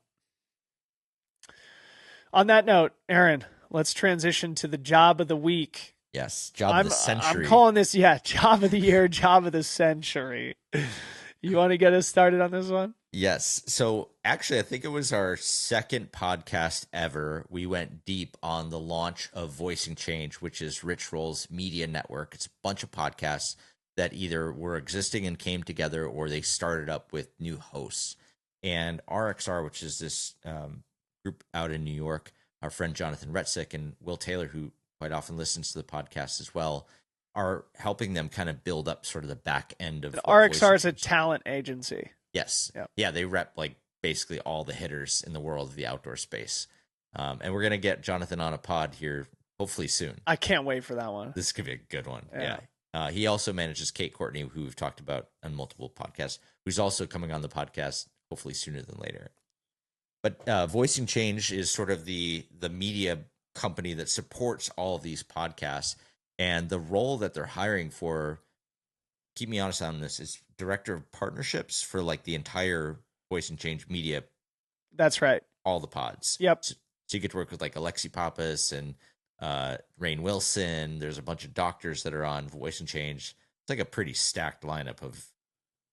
On that note, Aaron, let's transition to the job of the week. Yes, job of the I'm century. calling this, yeah, job of the year, job of the century. You want to get us started on this one? Yes. So actually, I think it was our second podcast ever. We went deep on the launch of Voicing Change, which is Rich Roll's media network. It's a bunch of podcasts that either were existing and came together or they started up with new hosts. And RXR, which is this group out in New York, our friend Jonathan Retzik and Will Taylor, who quite often listens to the podcast as well, are helping them kind of build up sort of the back end of The what RXR Voicing is a Change. talent agency. Yes. Yeah. Yeah, they rep like basically all the hitters in the world of the outdoor space. And we're going to get Jonathan on a pod here hopefully soon. I can't wait for that one. This could be a good one. Yeah. Yeah. He also manages Kate Courtney, who we've talked about on multiple podcasts, who's also coming on the podcast hopefully sooner than later. But Voicing Change is sort of the media company that supports all of these podcasts. And the role that they're hiring for, keep me honest on this, is director of partnerships for like the entire Voice and Change media, That's right. all the pods. Yep. So you get to work with like Alexi Pappas and Rainn Wilson. There's a bunch of doctors that are on Voice and Change. It's like a pretty stacked lineup of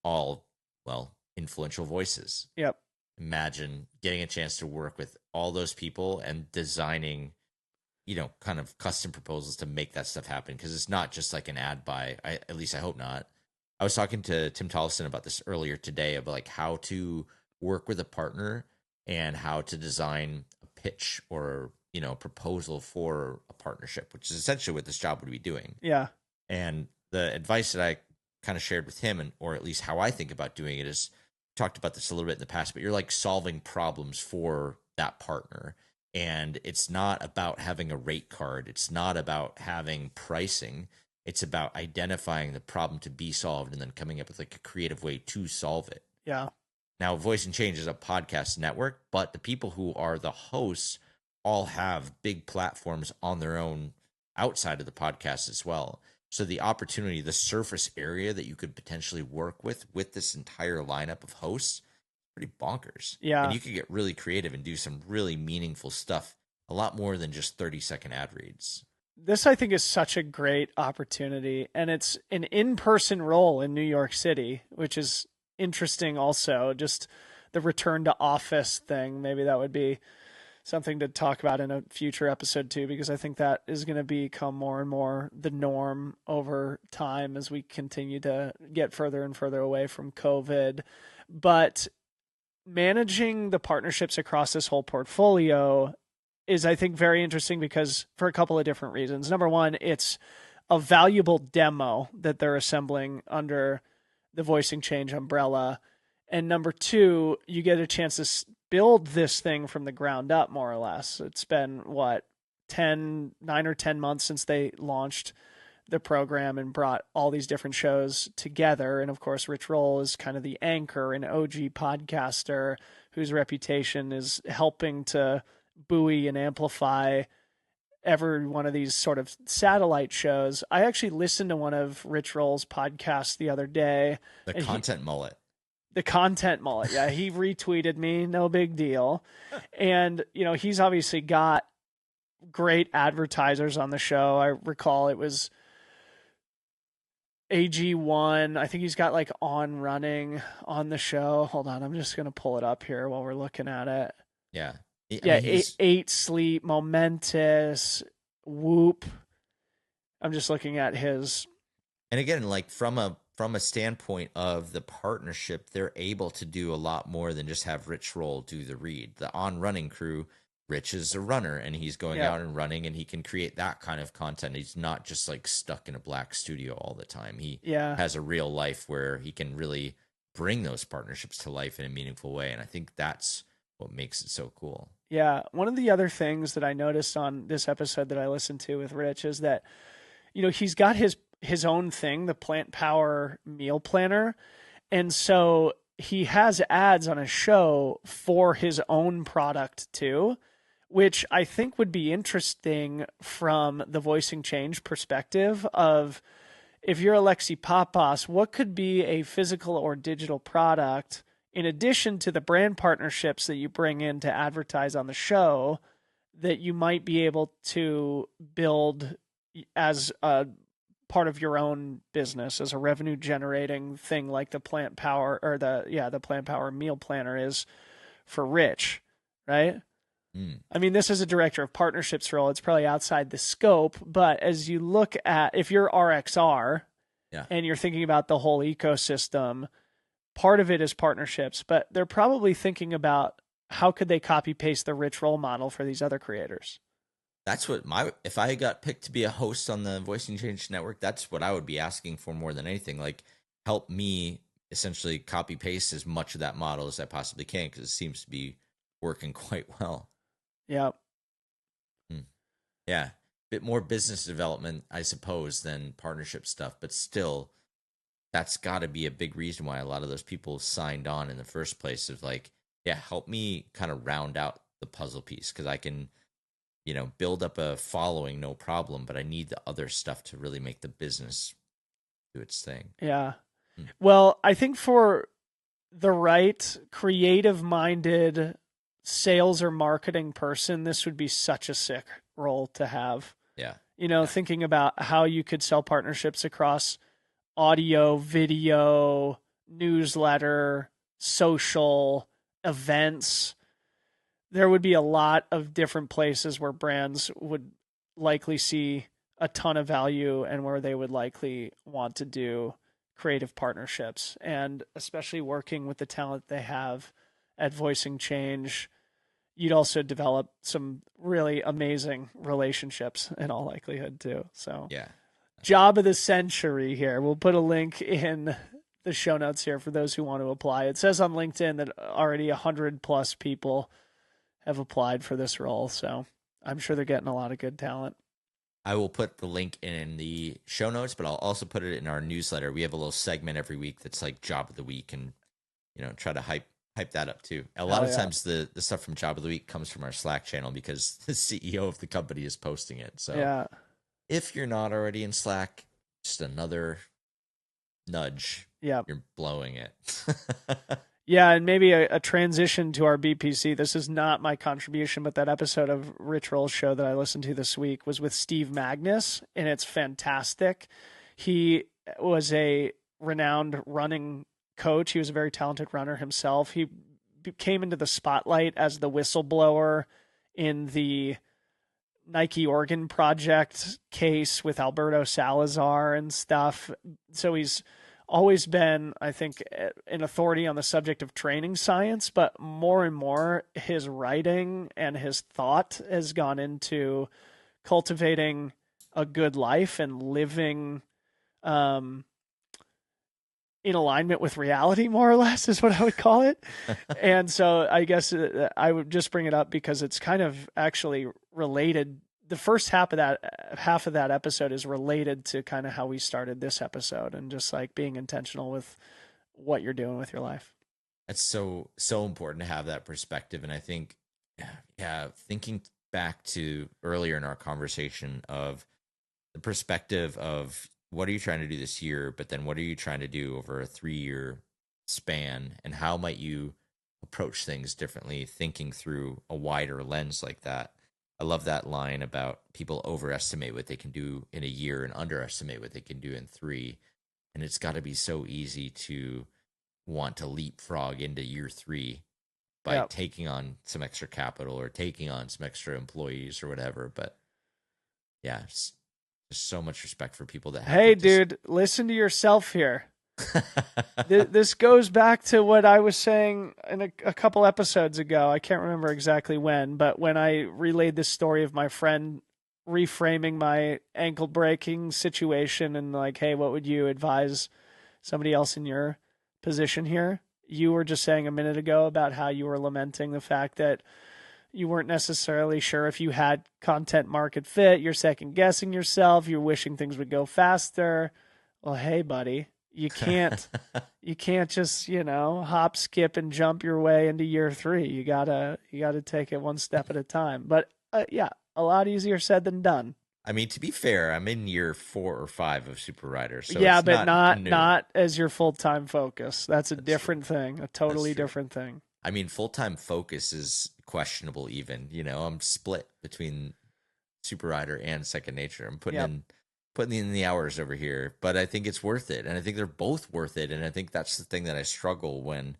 all, well, influential voices. Yep. Imagine getting a chance to work with all those people and designing, kind of custom proposals to make that stuff happen. Because it's not just like an ad buy. At least I hope not. I was talking to Tim Tollison about this earlier today about like how to work with a partner and how to design a pitch or proposal for a partnership, which is essentially what this job would be doing. Yeah. And the advice that I kind of shared with him, and or at least how I think about doing it, is talked about this a little bit in the past, but you're like solving problems for that partner. And it's not about having a rate card. It's not about having pricing. It's about identifying the problem to be solved and then coming up with like a creative way to solve it. Yeah. Now, Voice and Change is a podcast network, but the people who are the hosts all have big platforms on their own outside of the podcast as well. So the opportunity, the surface area that you could potentially work with this entire lineup of hosts, pretty bonkers. Yeah. And you could get really creative and do some really meaningful stuff, a lot more than just 30-second ad reads. This, I think, is such a great opportunity. And it's an in person role in New York City, which is interesting also. Just the return to office thing. Maybe that would be something to talk about in a future episode too, because I think that is going to become more and more the norm over time as we continue to get further and further away from COVID. But managing the partnerships across this whole portfolio is, I think, very interesting because for a couple of different reasons. Number one, it's a valuable demo that they're assembling under the Voicing Change umbrella. And number two, you get a chance to build this thing from the ground up, more or less. It's been, 9 or 10 months since they launched the program and brought all these different shows together. And of course, Rich Roll is kind of the anchor, an OG podcaster whose reputation is helping to buoy and amplify every one of these sort of satellite shows. I actually listened to one of Rich Roll's podcasts the other day. The content mullet. The content mullet. Yeah, he retweeted me. No big deal. And, he's obviously got great advertisers on the show. I recall it was AG1. I think he's got like On Running on the show. Hold on, I'm just gonna pull it up here while we're looking at it. Yeah. I Yeah, mean, he's eight Sleep, Momentous, Whoop. I'm just looking at his. and again, like from a standpoint of the partnership, they're able to do a lot more than just have Rich Roll do the read. The On Running crew, Rich is a runner and he's going Yeah, out and running and he can create that kind of content. He's not just like stuck in a black studio all the time. He yeah, has a real life where he can really bring those partnerships to life in a meaningful way. And I think that's what makes it so cool. yeah. One of the other things that I noticed on this episode that I listened to with Rich is that he's got his own thing, the Plant Power Meal Planner, and so he has ads on his show for his own product too, which I think would be interesting from the voicing change perspective of if you're Alexi Papas, what could be a physical or digital product in addition to the brand partnerships that you bring in to advertise on the show that you might be able to build as a part of your own business as a revenue generating thing like the Plant Power or the Plant Power Meal Planner is for Rich, right? Mm, I mean, this is a director of partnerships role. It's probably outside the scope, but as you look at if you're RXR yeah. and you're thinking about the whole ecosystem, part of it is partnerships, but they're probably thinking about how could they copy paste the Rich role model for these other creators. That's what if I got picked to be a host on the Voicing Change Network, that's what I would be asking for more than anything. Like, help me essentially copy paste as much of that model as I possibly can because it seems to be working quite well. Yeah. Hmm. Yeah, bit more business development, I suppose, than partnership stuff, but still, that's got to be a big reason why a lot of those people signed on in the first place. Of like, yeah, help me kind of round out the puzzle piece because I can build up a following, no problem, but I need the other stuff to really make the business do its thing. Yeah. Hmm. Well, I think for the right creative minded sales or marketing person, this would be such a sick role to have. Yeah. Yeah. Thinking about how you could sell partnerships across audio, video, newsletter, social, events. There would be a lot of different places where brands would likely see a ton of value and where they would likely want to do creative partnerships. And especially working with the talent they have at Voicing Change, you'd also develop some really amazing relationships in all likelihood too. So, Yeah. job of the century here. We'll put a link in the show notes here for those who want to apply. It says on LinkedIn that already 100 plus people have applied for this role. So I'm sure they're getting a lot of good talent. I will put the link in the show notes, but I'll also put it in our newsletter. We have a little segment every week that's like job of the week and try to hype that up too. A lot Hell of yeah. times the stuff from job of the week comes from our Slack channel because the CEO of the company is posting it. So Yeah. if you're not already in Slack, just another nudge. Yeah. You're blowing it. Yeah. And maybe a transition to our BPC. This is not my contribution, but that episode of Rich Roll's show that I listened to this week was with Steve Magnus, and it's fantastic. He was a renowned running coach. He was a very talented runner himself. He came into the spotlight as the whistleblower in the Nike Oregon Project case with Alberto Salazar and stuff. So he's always been, I think, an authority on the subject of training science, but more and more his writing and his thought has gone into cultivating a good life and living um, in alignment with reality, more or less, is what I would call it. And so I guess I would just bring it up because it's kind of actually related. The first half of that episode is related to kind of how we started this episode and just like being intentional with what you're doing with your life. That's so important to have that perspective. And I think, yeah, thinking back to earlier in our conversation of the perspective of what are you trying to do this year, but then what are you trying to do over a 3-year span, and how might you approach things differently, thinking through a wider lens like that. I love that line about people overestimate what they can do in a year and underestimate what they can do in 3. And it's got to be so easy to want to leapfrog into year 3 by Yeah. taking on some extra capital or taking on some extra employees or whatever. But yeah, just so much respect for people that have the Hey, dude, listen to yourself here. dis- This goes back to what I was saying in a couple episodes ago. I can't remember exactly when, but when I relayed this story of my friend reframing my ankle breaking situation and like, hey, what would you advise somebody else in your position here? You were just saying a minute ago about how you were lamenting the fact that you weren't necessarily sure if you had content market fit. You're second guessing yourself. You're wishing things would go faster. Well, hey, buddy, you can't just hop, skip, and jump your way into year 3. You gotta take it one step at a time. But yeah, a lot easier said than done. I mean, to be fair, I'm in year 4 or 5 of Super Rider, so Yeah, it's but not not new. not as your full time focus. That's a That's true. different thing, a That's totally true. different thing. I mean, full time focus is questionable. Even I'm split between Super Rider and Second Nature. I'm Yep. putting in the hours over here, but I think it's worth it, and I think they're both worth it. And I think that's the thing that I struggle when,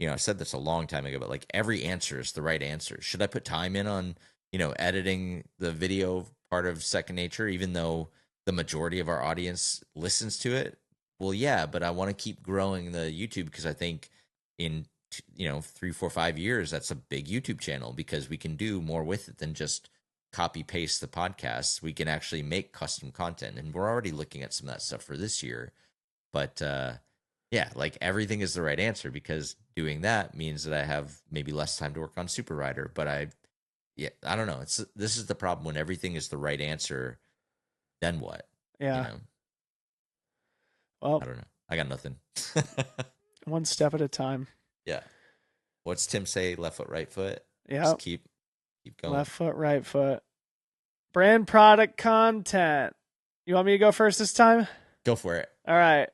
I said this a long time ago, but like every answer is the right answer. Should I put time in on editing the video part of Second Nature, even though the majority of our audience listens to it? Well, yeah, but I want to keep growing the YouTube because I think in 3, 4, 5 years that's a big YouTube channel because we can do more with it than just copy paste the podcasts. We can actually make custom content, and we're already looking at some of that stuff for this year. But yeah, like everything is the right answer because doing that means that I have maybe less time to work on Super Rider. But yeah, I don't know. This is the problem when everything is the right answer. Then what? You Yeah. know, I Well, don't know. I got nothing. one step at a time. Yeah. What's Tim say? Left foot, right foot. Yeah. Just keep going. Left foot, right foot. Brand product content. You want me to go first this time? Go for it. All right.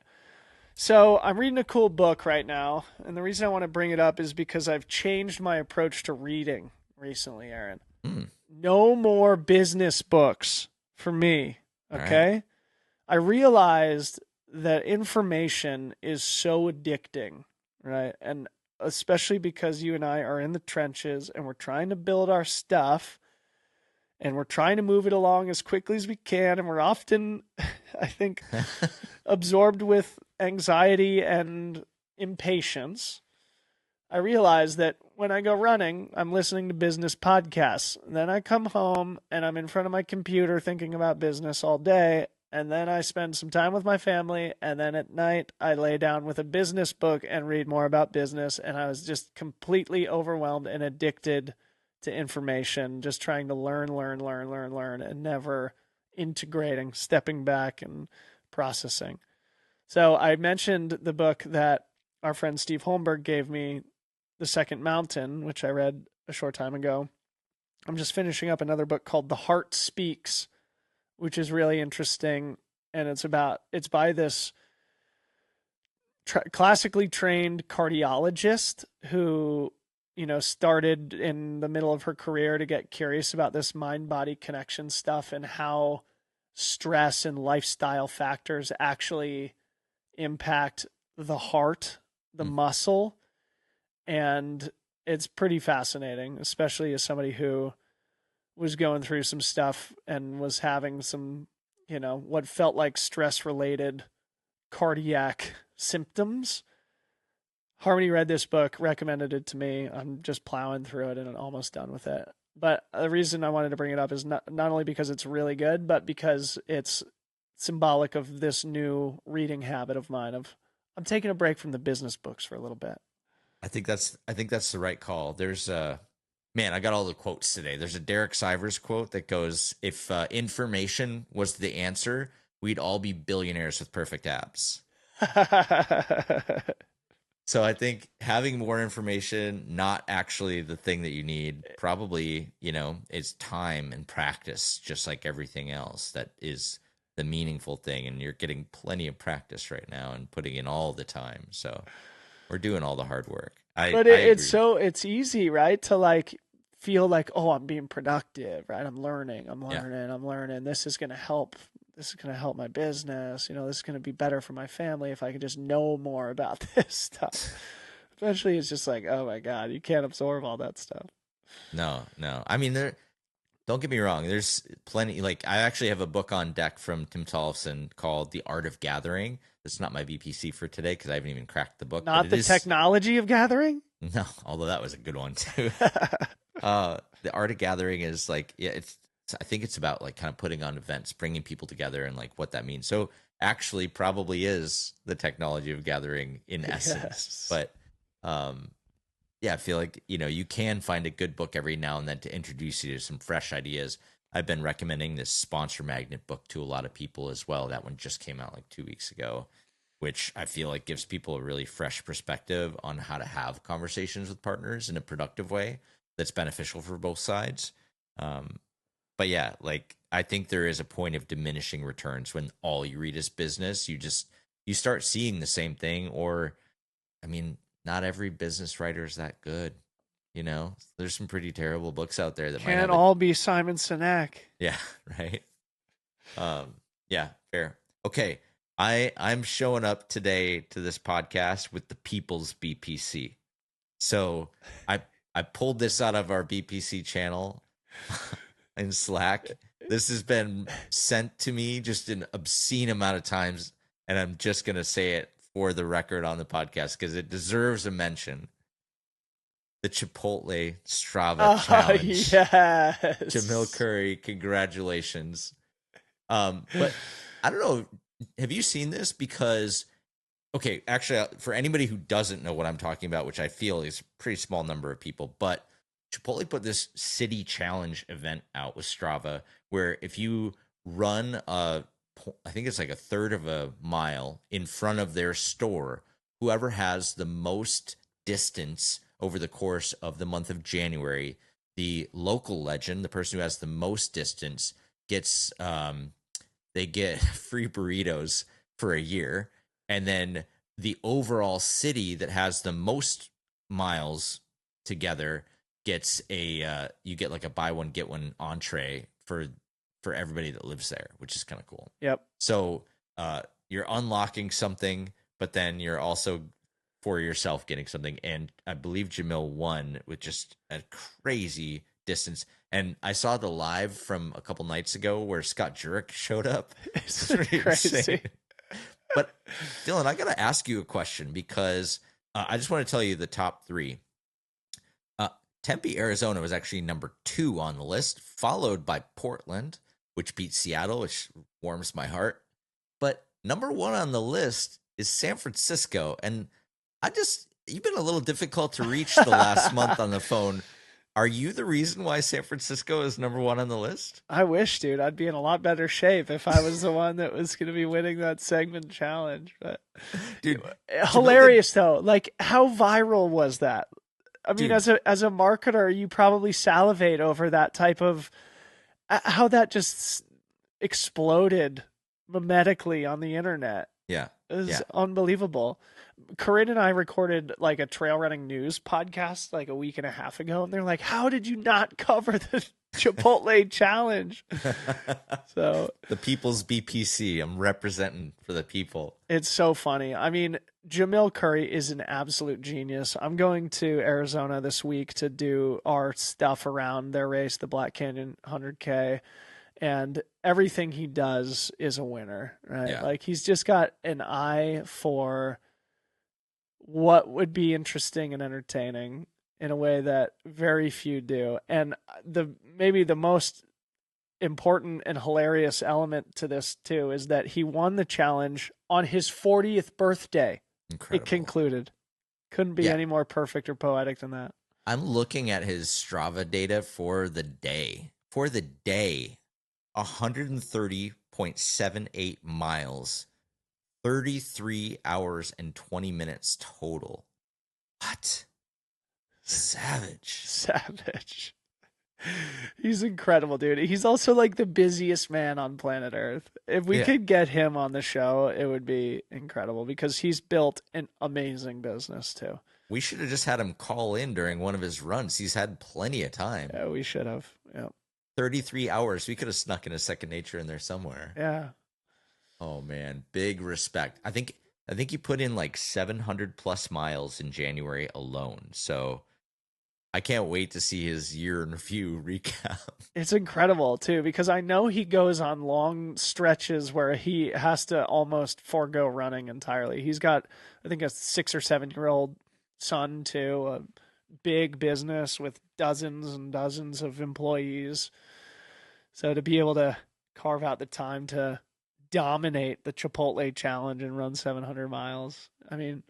So I'm reading a cool book right now, and the reason I want to bring it up is because I've changed my approach to reading recently, Aaron. Mm, No more business books for me. all right. Okay. I realized that information is so addicting, right? And especially because you and I are in the trenches and we're trying to build our stuff and we're trying to move it along as quickly as we can. And we're often, I think, absorbed with anxiety and impatience. I realize that when I go running, I'm listening to business podcasts. Then I come home and I'm in front of my computer thinking about business all day. And then I spend some time with my family. And then at night, I lay down with a business book and read more about business. And I was just completely overwhelmed and addicted to information, just trying to learn, and never integrating, stepping back and processing. So I mentioned the book that our friend Steve Holmberg gave me, The Second Mountain, which I read a short time ago. I'm just finishing up another book called The Heart Speaks, which is really interesting. And it's by this classically trained cardiologist who, started in the middle of her career to get curious about this mind body connection stuff and how stress and lifestyle factors actually impact the heart, the Mm. muscle, and it's pretty fascinating, especially as somebody who was going through some stuff and was having some, what felt like stress related cardiac symptoms. Harmony read this book, recommended it to me. I'm just plowing through it and I'm almost done with it. But the reason I wanted to bring it up is not only because it's really good, but because it's symbolic of this new reading habit of mine of I'm taking a break from the business books for a little bit. I think that's the right call. There's man, I got all the quotes today. There's a Derek Sivers quote that goes, "If information was the answer, we'd all be billionaires with perfect abs." So I think having more information, not actually the thing that you need, probably, is time and practice, just like everything else. That is the meaningful thing. And you're getting plenty of practice right now and putting in all the time. So we're doing all the hard work. I But I it's agree. so it's easy, right? To like feel like, oh, I'm being productive, right? I'm learning, Yeah. I'm learning. This is going to help. This is going to help my business. This is going to be better for my family if I can just know more about this stuff. Eventually, it's just like, oh my God, you can't absorb all that stuff. No, no. I mean, don't get me wrong. There's plenty. Like, I actually have a book on deck from Tim Tollefson called The Art of Gathering. It's not my BPC for today because I haven't even cracked the book, but Not it the is. technology of gathering. No, although that was a good one too. The Art of Gathering is like, yeah, I think it's about like kind of putting on events, bringing people together, and like what that means. So actually, probably is the technology of gathering in essence. Yes. But yeah, I feel like you can find a good book every now and then to introduce you to some fresh ideas. I've been recommending this Sponsor Magnet book to a lot of people as well. That one just came out like 2 weeks ago, which I feel like gives people a really fresh perspective on how to have conversations with partners in a productive way that's beneficial for both sides. But yeah, like I think there is a point of diminishing returns when all you read is business. You start seeing the same thing, or I mean, not every business writer is that good. There's some pretty terrible books out there that might Can't have it. all be Simon Sinek. Yeah, right. Yeah, fair. Okay, I'm showing up today to this podcast with the People's BPC. So I pulled this out of our BPC channel in Slack. This has been sent to me just an obscene amount of times, and I'm just gonna say it for the record on the podcast because it deserves a mention. The Chipotle Strava Oh, Challenge. Jamil yes. Curry, congratulations. But I don't know. Have you seen this? Because okay, actually, for anybody who doesn't know what I'm talking about, which I feel is a pretty small number of people, but Chipotle put this city challenge event out with Strava, where if you run I think it's like a third of a mile in front of their store, whoever has the most distance over the course of the month of January, the local legend, the person who has the most distance, gets they get free burritos for a year, and then the overall city that has the most miles together gets you get like a buy one get one entree for everybody that lives there, which is kind of cool. Yep. So you're unlocking something, but then you're also for yourself getting something. And I believe Jamil won with just a crazy distance. And I saw the live from a couple nights ago where Scott Jurek showed up. It's It's pretty crazy. insane. But Dylan, I got to ask you a question because I just want to tell you the top three. Tempe, Arizona was actually number 2 on the list, followed by Portland, which beat Seattle, which warms my heart. But number 1 on the list is San Francisco. And you've been a little difficult to reach the last month on the phone. Are you the reason why San Francisco is number 1 on the list? I wish, dude. I'd be in a lot better shape if I was the one that was going to be winning that segment challenge. But Dude, hilarious though. Like, how viral was that? I mean, Dude. as a marketer, you probably salivate over that type of how that just exploded mimetically on the internet. Yeah. It was Yeah. unbelievable. Corinne and I recorded like a trail running news podcast like a week and a half ago, and they're like, "How did you not cover the Chipotle challenge?" So the people's BPC. I'm representing for the people. it's so funny. I mean, Jamil Curry is an absolute genius. I'm going to Arizona this week to do our stuff around their race, the Black Canyon 100K. And everything he does is a winner, right? Yeah. Like he's just got an eye for what would be interesting and entertaining in a way that very few do. And maybe the most important and hilarious element to this too is that he won the challenge on his 40th birthday. Incredible. It concluded. Couldn't be any more perfect or poetic than that. I'm looking at his Strava data for the day. 130.78 miles, 33 hours and 20 minutes total. What? Savage. He's incredible, dude. He's also like the busiest man on planet Earth. If we could get him on the show, it would be incredible because he's built an amazing business too. We should have just had him call in during one of his runs. He's had plenty of time. Yeah, we should have. Yeah. 33 hours. We could have snuck in a second nature in there somewhere. Yeah. Oh man, big respect. I think he put in like 700 plus miles in January alone. So I can't wait to see his year in review recap. It's incredible too, because I know he goes on long stretches where he has to almost forego running entirely. He's got, I think, a 6 or 7 year old son too, a big business with dozens and dozens of employees. So to be able to carve out the time to dominate the Chipotle challenge and run 700 miles, I mean,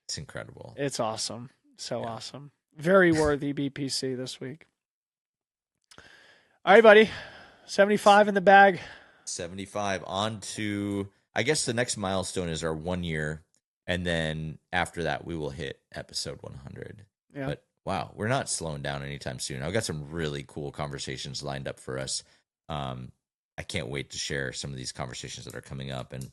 It's incredible. it's awesome. So Yeah. awesome. Very worthy BPC this week. All right, buddy. 75 in the bag. 75 on to, I guess the next milestone is our 1 year. And then after that, we will hit episode 100. Yeah. But wow, we're not slowing down anytime soon. I've got some really cool conversations lined up for us. I can't wait to share some of these conversations that are coming up. And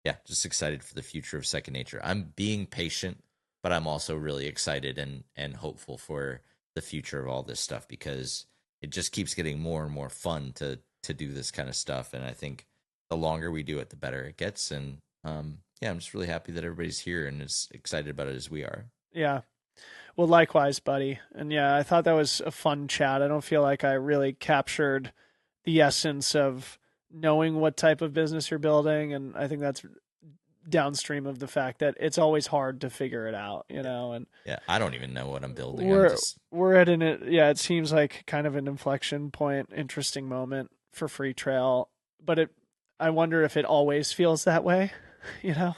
yeah, just excited for the future of Second Nature. I'm being patient, but I'm also really excited and hopeful for the future of all this stuff because it just keeps getting more and more fun to do this kind of stuff. And I think the longer we do it, the better it gets. And yeah, I'm just really happy that everybody's here and is excited about it as we are. Yeah. Well, likewise, buddy. And yeah, I thought that was a fun chat. I don't feel like I really captured the essence of knowing what type of business you're building. And I think that's downstream of the fact that it's always hard to figure it out, and Yeah, I don't even know what I'm building. we're at it seems like kind of an inflection point, interesting moment for Free Trail, but I wonder if it always feels that way, you know?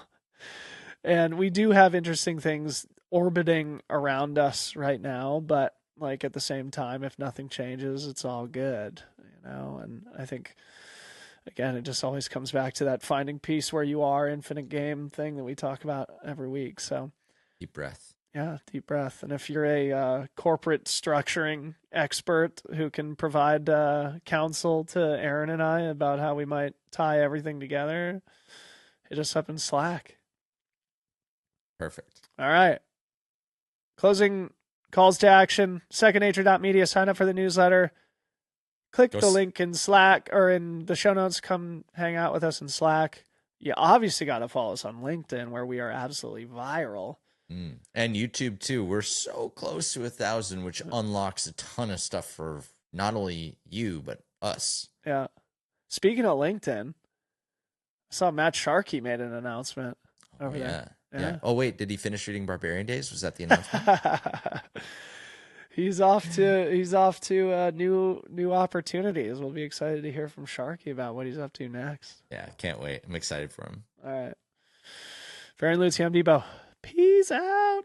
And we do have interesting things orbiting around us right now, but like at the same time, if nothing changes, it's all good, and I think again, it just always comes back to that finding peace where you are, infinite game thing that we talk about every week. So, Deep breath. yeah, deep breath. And if you're a corporate structuring expert who can provide counsel to Aaron and I about how we might tie everything together, hit us up in Slack. Perfect. All right. Closing calls to action. Secondnature.media. Sign up for the newsletter. Click the link in Slack or in the show notes. Come hang out with us in Slack. You obviously got to follow us on LinkedIn, where we are absolutely viral. And YouTube too. We're so close to 1,000, which unlocks a ton of stuff for not only you but us. Yeah. Speaking of LinkedIn, I saw Matt Sharkey made an announcement over there. Yeah. Oh wait, did he finish reading Barbarian Days? Was that the announcement? He's off to new opportunities. We'll be excited to hear from Sharky about what he's up to next. Yeah, can't wait. I'm excited for him. All right. Fair and Lucy, I'm Debo. Peace out.